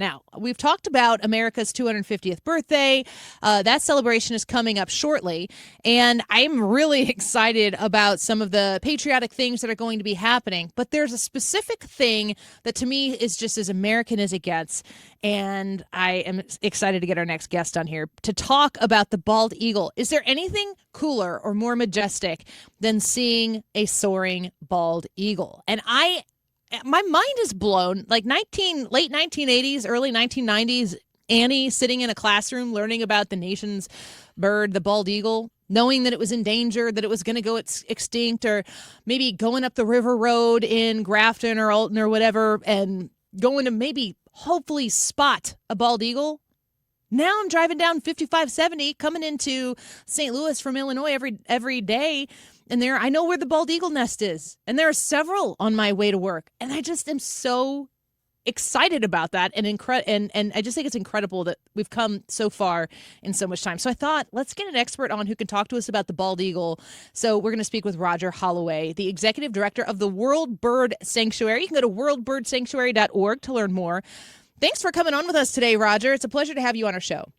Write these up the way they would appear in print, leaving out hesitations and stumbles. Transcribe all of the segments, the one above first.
Now, we've talked about America's 250th birthday. That celebration is coming up shortly, and I'm really excited about some of the patriotic things that are going to be happening. But there's a specific thing that to me is just as American as it gets, and I am excited to get our next guest on here to talk about the bald eagle. Is there anything cooler or more majestic than seeing a soaring bald eagle? And my mind is blown. Like late 1980s, early 1990s, Annie sitting in a classroom learning about the nation's bird, the bald eagle, knowing that it was in danger, that it was going to go extinct, or maybe going up the river road in Grafton or Alton or whatever, and going to maybe hopefully spot a bald eagle. Now I'm driving down 5570 coming into St. Louis from Illinois every day. And I know where the bald eagle nest is. And there are several on my way to work. And I just am so excited about that. And I just think it's incredible that we've come so far in so much time. So I thought, let's get an expert on who can talk to us about the bald eagle. So we're going to speak with Roger Holloway, the executive director of the World Bird Sanctuary. You can go to worldbirdsanctuary.org to learn more. Thanks for coming on with us today, Roger. It's a pleasure to have you on our show.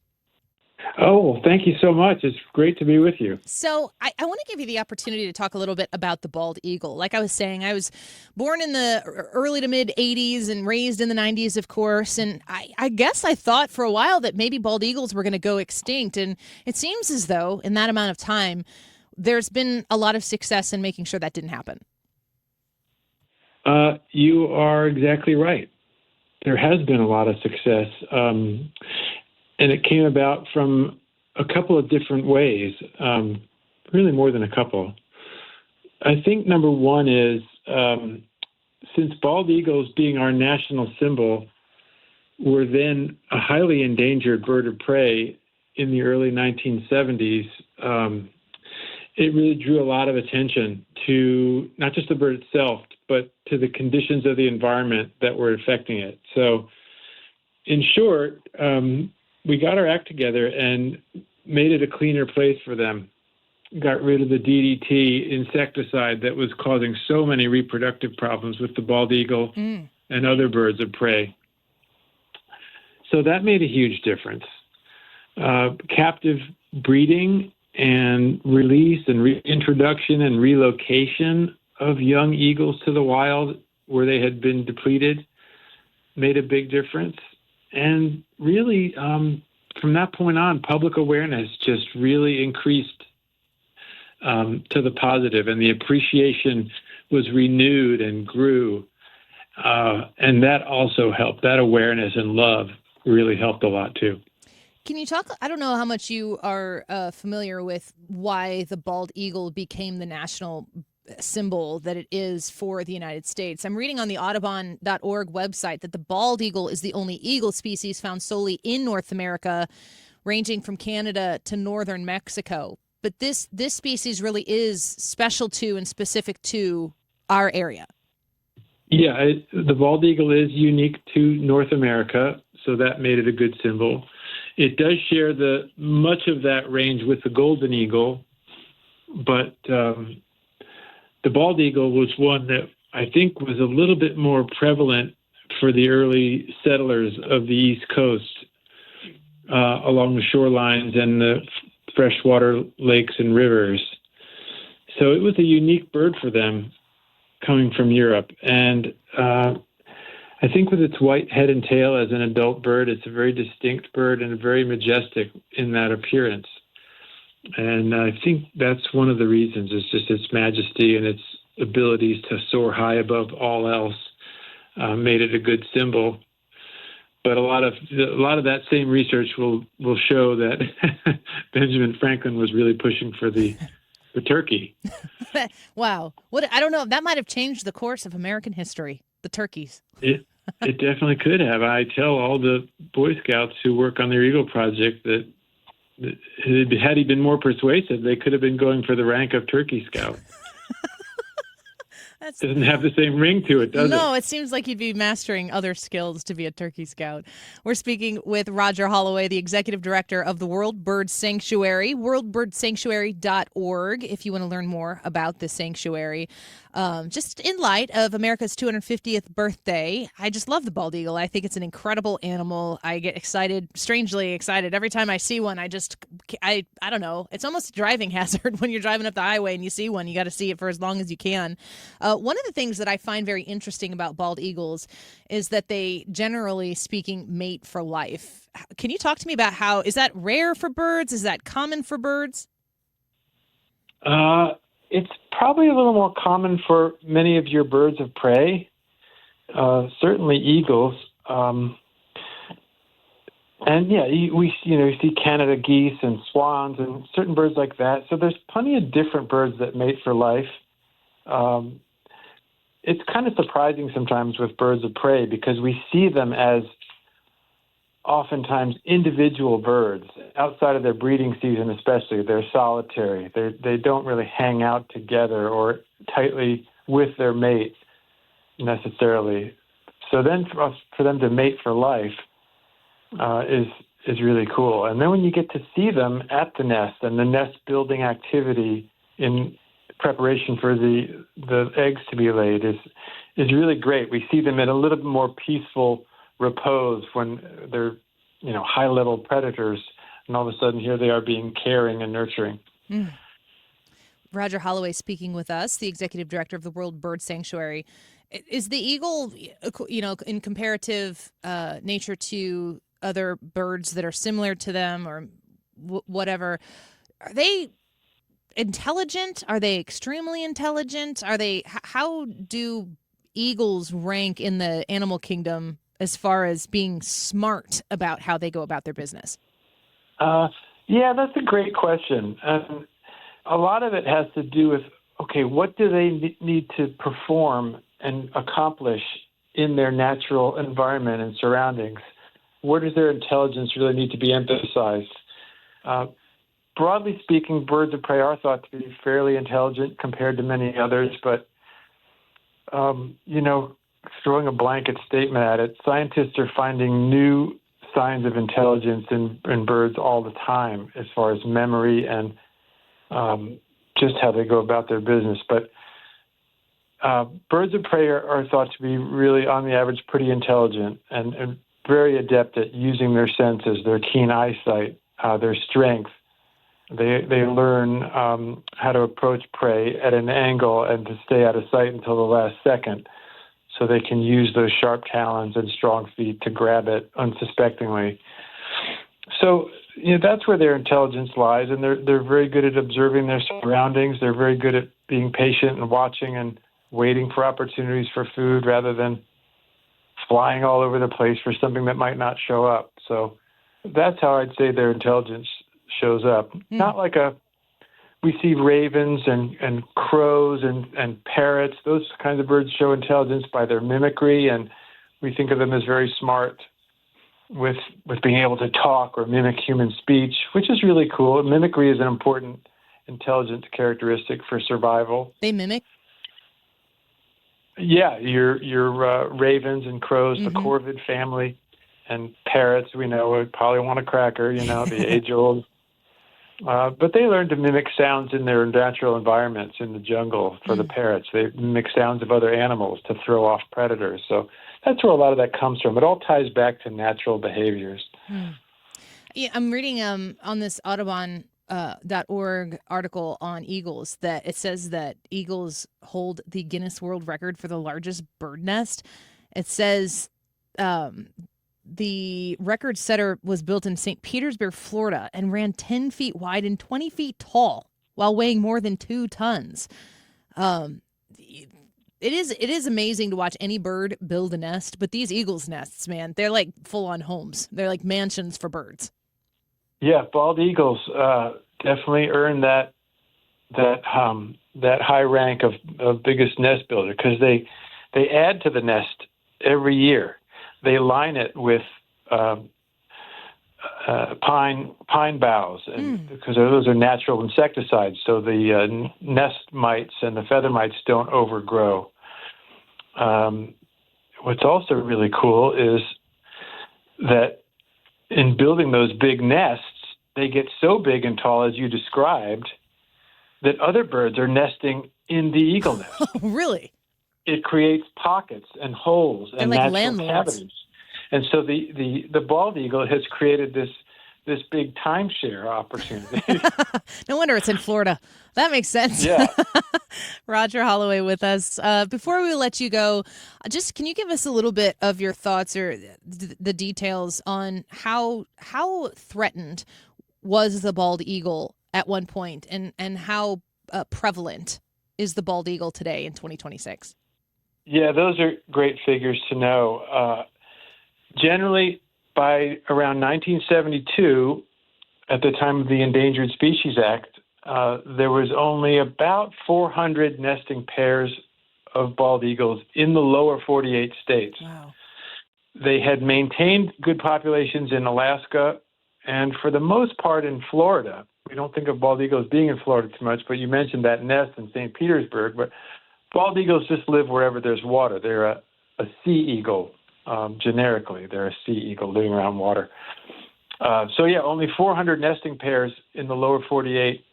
Oh, thank you so much. It's great to be with you. So I want to give you the opportunity to talk a little bit about the bald eagle. Like I was saying, I was born in the early to mid 80s and raised in the 90s, of course. And I guess I thought for a while that maybe bald eagles were going to go extinct. And it seems as though in that amount of time, there's been a lot of success in making sure that didn't happen. You are exactly right. There has been a lot of success. And it came about from a couple of different ways, really more than a couple. I think number one is since bald eagles being our national symbol were then a highly endangered bird of prey in the early 1970s, it really drew a lot of attention to not just the bird itself, but to the conditions of the environment that were affecting it. So in short, we got our act together and made it a cleaner place for them. Got rid of the DDT insecticide that was causing so many reproductive problems with the bald eagle and other birds of prey. So that made a huge difference. Captive breeding and release and reintroduction and relocation of young eagles to the wild where they had been depleted made a big difference. And really, from that point on, public awareness just really increased to the positive, and the appreciation was renewed and grew. And that also helped. That awareness and love really helped a lot, too. Can you talk? I don't know how much you are familiar with why the bald eagle became the national symbol that it is for the United States. I'm reading on the Audubon.org website that the bald eagle is the only eagle species found solely in North America, ranging from Canada to northern Mexico. But this species really is special to and specific to our area. Yeah, the bald eagle is unique to North America, so that made it a good symbol. It does share much of that range with the golden eagle, but the bald eagle was one that I think was a little bit more prevalent for the early settlers of the East Coast along the shorelines and the freshwater lakes and rivers. So it was a unique bird for them coming from Europe. And I think with its white head and tail as an adult bird, it's a very distinct bird and very majestic in that appearance. And I think that's one of the reasons, is just its majesty and its abilities to soar high above all else made it a good symbol. But a lot of that same research will show that Benjamin Franklin was really pushing for the turkey. Wow. I don't know. That might have changed the course of American history, the turkeys. It definitely could have. I tell all the Boy Scouts who work on their Eagle Project that had he been more persuasive, they could have been going for the rank of Turkey Scout. Doesn't have the same ring to it, does it? No, it seems like you'd be mastering other skills to be a turkey scout. We're speaking with Roger Holloway, the executive director of the World Bird Sanctuary, worldbirdsanctuary.org, if you want to learn more about the sanctuary. Just in light of America's 250th birthday, I just love the bald eagle. I think it's an incredible animal. I get excited, strangely excited, every time I see one. I don't know. It's almost a driving hazard when you're driving up the highway and you see one. You got to see it for as long as you can. One of the things that I find very interesting about bald eagles is that they, generally speaking, mate for life. Can you talk to me about how, is that rare for birds? Is that common for birds? It's probably a little more common for many of your birds of prey, certainly eagles. And yeah, we see Canada geese and swans and certain birds like that. So there's plenty of different birds that mate for life. It's kind of surprising sometimes with birds of prey because we see them as oftentimes individual birds outside of their breeding season, especially. They're solitary. They don't really hang out together or tightly with their mate necessarily. So then for them to mate for life is really cool. And then when you get to see them at the nest and the nest building activity in preparation for the eggs to be laid is really great. We see them in a little bit more peaceful repose when they're, high-level predators, and all of a sudden here they are being caring and nurturing. Mm. Roger Holloway speaking with us, the executive director of the World Bird Sanctuary. Is the eagle, in comparative nature to other birds that are similar to them or whatever, are they intelligent? Are they extremely intelligent? How do eagles rank in the animal kingdom as far as being smart about how they go about their business? Yeah, that's a great question. A lot of it has to do with, what do they need to perform and accomplish in their natural environment and surroundings? Where does their intelligence really need to be emphasized? Broadly speaking, birds of prey are thought to be fairly intelligent compared to many others, but, throwing a blanket statement at it, scientists are finding new signs of intelligence in birds all the time as far as memory and just how they go about their business. But birds of prey are thought to be really, on the average, pretty intelligent and very adept at using their senses, their keen eyesight, their strength. They learn how to approach prey at an angle and to stay out of sight until the last second, so they can use those sharp talons and strong feet to grab it unsuspectingly. So that's where their intelligence lies, and they're very good at observing their surroundings. They're very good at being patient and watching and waiting for opportunities for food rather than flying all over the place for something that might not show up. So that's how I'd say their intelligence shows up. Not like we see ravens and crows and parrots. Those kinds of birds show intelligence by their mimicry, and we think of them as very smart with being able to talk or mimic human speech, which is really cool. Mimicry is an important intelligence characteristic for survival. They mimic? Yeah, your ravens and crows, the corvid family, and parrots, we know, would probably want a cracker, the age-old. But they learn to mimic sounds in their natural environments in the jungle for the parrots. They mimic sounds of other animals to throw off predators. So that's where a lot of that comes from. It all ties back to natural behaviors. Yeah, I'm reading on this Audubon .org article on eagles that it says that eagles hold the Guinness World Record for the largest bird nest. It says the record setter was built in St. Petersburg, Florida, and ran 10 feet wide and 20 feet tall while weighing more than 2 tons. It is amazing to watch any bird build a nest, but these eagles' nests, man, they're like full-on homes. They're like mansions for birds. Yeah, bald eagles definitely earn that high rank of biggest nest builder because they add to the nest every year. They line it with pine boughs, and because those are natural insecticides, so the nest mites and the feather mites don't overgrow. What's also really cool is that in building those big nests, they get so big and tall, as you described, that other birds are nesting in the eagle nest. Oh, really? It creates pockets and holes They're and like natural landlords. cavities. And so the bald eagle has created this big timeshare opportunity. No wonder it's in Florida. That makes sense. Yeah. Roger Holloway with us. Before we let you go, just can you give us a little bit of your thoughts or the details on how threatened was the bald eagle at one point, and how prevalent is the bald eagle today in 2026? Yeah, those are great figures to know. Generally, by around 1972, at the time of the Endangered Species Act, there was only about 400 nesting pairs of bald eagles in the lower 48 states. Wow. They had maintained good populations in Alaska and for the most part in Florida. We don't think of bald eagles being in Florida too much, but you mentioned that nest in St. Petersburg. But bald eagles just live wherever there's water. They're a sea eagle. Generically, they're a sea eagle living around water. Only 400 nesting pairs in the lower 48.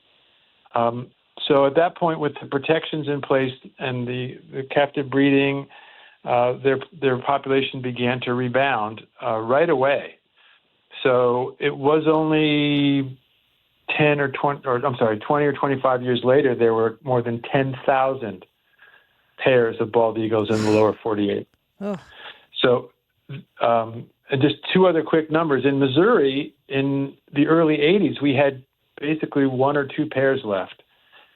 So at that point, with the protections in place and the captive breeding, their population began to rebound right away. So it was only 20 or 25 years later, there were more than 10,000 pairs of bald eagles in the lower 48. Oh. So, and just two other quick numbers. In Missouri, in the early 80s, we had basically one or two pairs left.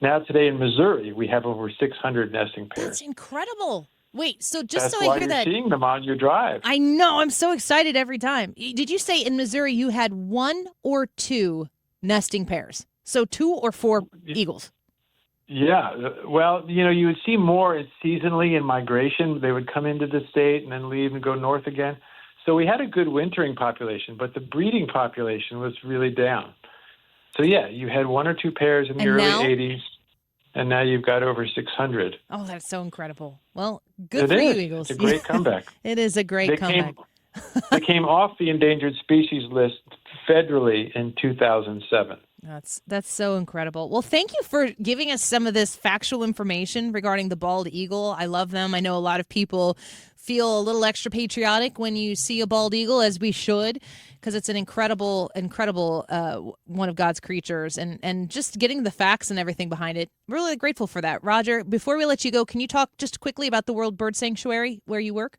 Now today in Missouri, we have over 600 nesting pairs. That's incredible. Wait, so just That's so why I hear you're that, seeing them on your drive. I know, I'm so excited every time. Did you say in Missouri you had one or two nesting pairs? So 2 or 4 eagles? Yeah. Well, you would see more seasonally in migration. They would come into the state and then leave and go north again. So we had a good wintering population, but the breeding population was really down. So, yeah, you had one or two pairs in the early 80s, and now you've got over 600. Oh, that's so incredible. Well, good for you, Eagles. It's a great comeback. It is a great comeback. They came off the endangered species list federally in 2007. That's so incredible. Well, thank you for giving us some of this factual information regarding the bald eagle. I love them. I know a lot of people feel a little extra patriotic when you see a bald eagle, as we should, because it's an incredible one of God's creatures, and just getting the facts and everything behind it. Really grateful for that. Roger, before we let you go, can you talk just quickly about the World Bird Sanctuary where you work?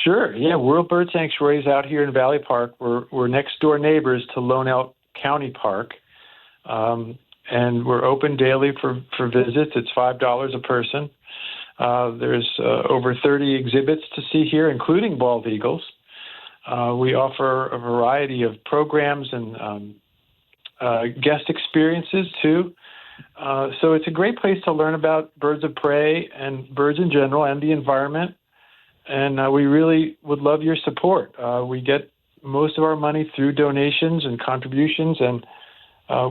Sure. Yeah, World Bird Sanctuary is out here in Valley Park. We're next door neighbors to Lone Elk County Park, and we're open daily for visits. It's $5 a person. There's over 30 exhibits to see here, including bald eagles. We offer a variety of programs and guest experiences, too. So it's a great place to learn about birds of prey and birds in general and the environment. And we really would love your support. We get most of our money through donations and contributions, and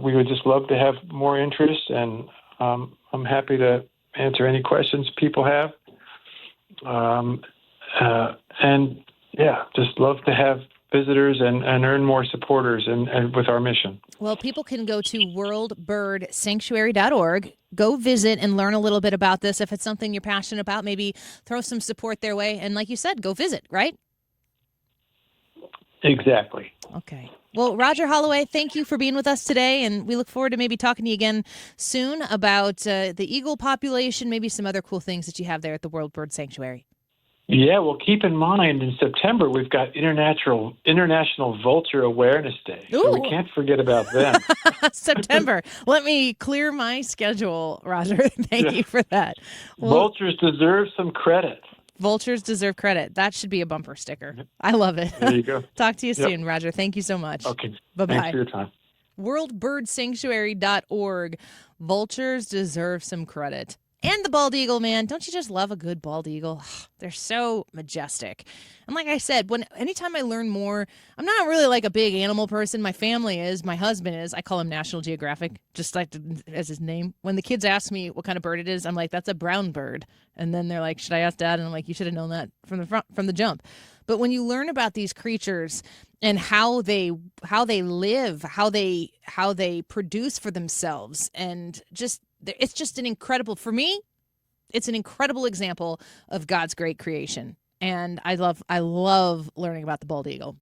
we would just love to have more interest. And I'm happy to answer any questions people have. And yeah, just love to have visitors and earn more supporters and with our mission. Well, people can go to worldbirdsanctuary.org, go visit and learn a little bit about this. If it's something you're passionate about, maybe throw some support their way. And like you said, go visit, right? Exactly. Okay. Well, Roger Holloway, thank you for being with us today, and we look forward to maybe talking to you again soon about the eagle population, maybe some other cool things that you have there at the World Bird Sanctuary. Yeah, well, keep in mind, in September, we've got International Vulture Awareness Day, so we can't forget about them. September. Let me clear my schedule, Roger. Thank you for that. Well, vultures deserve some credit. Vultures deserve credit. That should be a bumper sticker. I love it. There you go. Talk to you soon, Roger. Thank you so much. Okay. Bye-bye. Thanks for your time. worldbirdsanctuary.org. Vultures deserve some credit. And the bald eagle, man. Don't you just love a good bald eagle? They're so majestic. And like I said, anytime I learn more, I'm not really like a big animal person. My family is, my husband is. I call him National Geographic, just like as his name. When the kids ask me what kind of bird it is, I'm like, that's a brown bird. And then they're like, should I ask Dad? And I'm like, you should have known that from the jump. But when you learn about these creatures and how they live, how they produce for themselves, and it's just an incredible, for me, it's an incredible example of God's great creation. And I love learning about the bald eagle.